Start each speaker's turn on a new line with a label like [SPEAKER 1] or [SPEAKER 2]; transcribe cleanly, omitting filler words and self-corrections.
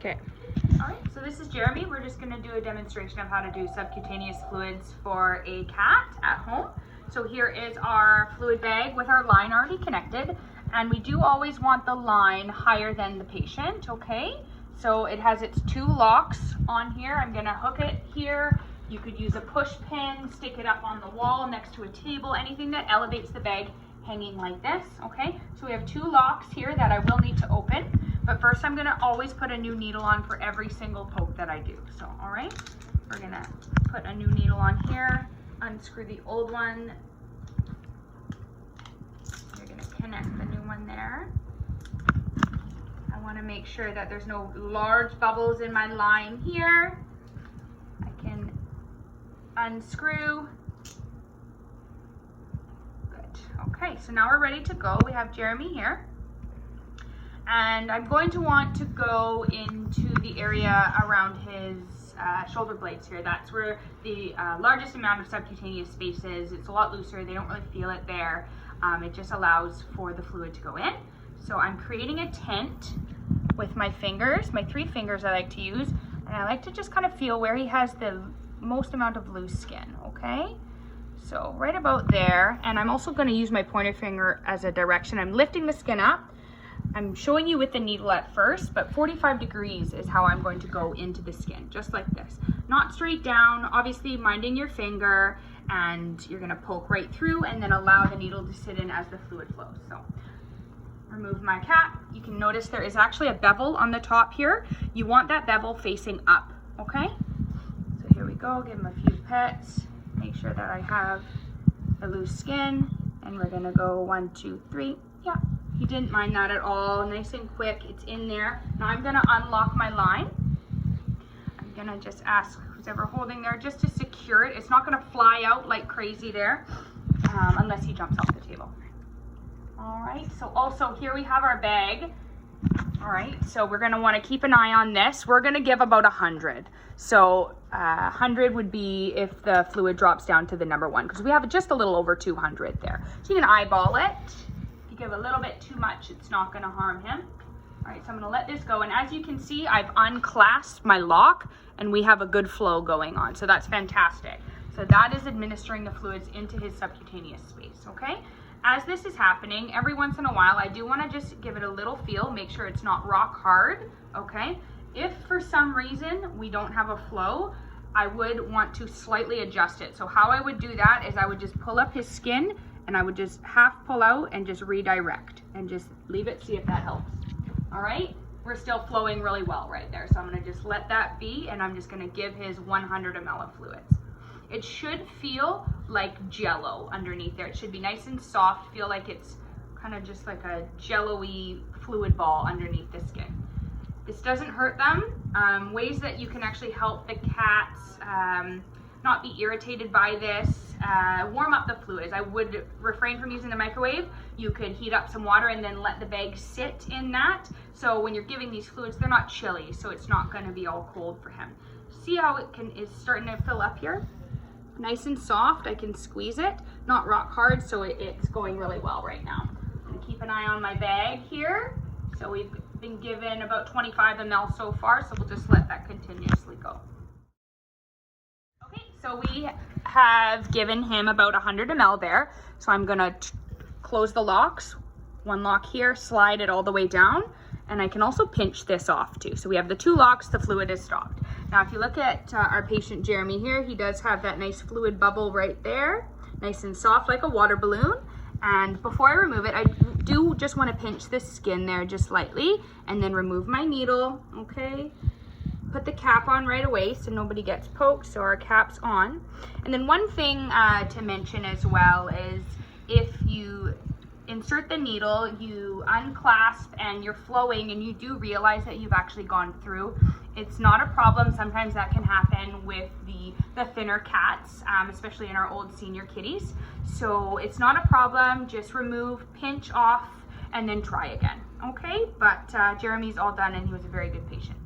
[SPEAKER 1] Okay.
[SPEAKER 2] All right, so this is Jeremy. We're just gonna do a demonstration of how to do subcutaneous fluids for a cat at home. So here is our fluid bag with our line already connected. And we do always want the line higher than the patient, okay? So it has its 2 locks on here. I'm gonna hook it here. You could use a push pin, stick it up on the wall next to a table, anything that elevates the bag hanging like this, okay? So we have 2 locks here that I will need to open. But first I'm gonna always put a new needle on for every single poke that I do. So, all right, we're gonna put a new needle on here, unscrew the old one. You're gonna connect the new one there. I wanna make sure that there's no large bubbles in my line here. I can unscrew. Good, okay, so now we're ready to go. We have Jeremy here. And I'm going to want to go into the area around his shoulder blades here. That's where the largest amount of subcutaneous space is. It's a lot looser. They don't really feel it there. It just allows for the fluid to go in. So I'm creating a tent with my fingers, my 3 fingers I like to use. And I like to just kind of feel where he has the most amount of loose skin, okay? So right about there. And I'm also going to use my pointer finger as a direction. I'm lifting the skin up. I'm showing you with the needle at first, but 45 degrees is how I'm going to go into the skin, just like this. Not straight down, obviously minding your finger, and you're gonna poke right through and then allow the needle to sit in as the fluid flows. So remove my cap. You can notice there is actually a bevel on the top here. You want that bevel facing up, okay? So here we go, give him a few pets, make sure that I have the loose skin, and we're gonna go 1, 2, 3, yeah. He didn't mind that at all, nice and quick, it's in there. Now I'm gonna unlock my line. I'm gonna just ask who's ever holding there just to secure it. It's not gonna fly out like crazy there, unless he jumps off the table. All right, so also here we have our bag. All right, so we're gonna wanna keep an eye on this. We're gonna give about 100. So 100 would be if the fluid drops down to the number 1, because we have just a little over 200 there. So you can eyeball it. Give a little bit too much, it's not going to harm him. All right, so I'm going to let this go, and as you can see, I've unclasped my lock and we have a good flow going on, so that's fantastic. So that is administering the fluids into his subcutaneous space, okay? As this is happening, every once in a while I do want to just give it a little feel, make sure it's not rock hard, okay? If for some reason we don't have a flow, I would want to slightly adjust it. So how I would do that is I would just pull up his skin and I would just half pull out and just redirect and just leave it, see if that helps. All right, we're still flowing really well right there. So I'm gonna just let that be, and I'm just gonna give his 100 ml of fluids. It should feel like Jello underneath there. It should be nice and soft, feel like it's kind of just like a jello-y fluid ball underneath the skin. This doesn't hurt them. Ways that you can actually help the cats not be irritated by this, warm up the fluids. I would refrain from using the microwave. You could heat up some water and then let the bag sit in that. So when you're giving these fluids, they're not chilly, so it's not gonna be all cold for him. See how it is starting to fill up here? Nice and soft, I can squeeze it, not rock hard, so it's going really well right now. I'm gonna keep an eye on my bag here. So we've been given about 25 ml so far, so we'll just let that continuously go. So we have given him about 100 ml there. So I'm gonna close the locks, 1 lock here, slide it all the way down, and I can also pinch this off too. So we have the 2 locks, the fluid is stopped. Now if you look at our patient Jeremy here, he does have that nice fluid bubble right there, nice and soft like a water balloon. And before I remove it, I do just wanna pinch the skin there just lightly, and then remove my needle, okay? Put the cap on right away so nobody gets poked, so our cap's on. And then one thing to mention as well is if you insert the needle, you unclasp and you're flowing and you do realize that you've actually gone through, it's not a problem. Sometimes that can happen with the thinner cats, especially in our old senior kitties. So it's not a problem, just remove, pinch off, and then try again, okay? But Jeremy's all done and he was a very good patient.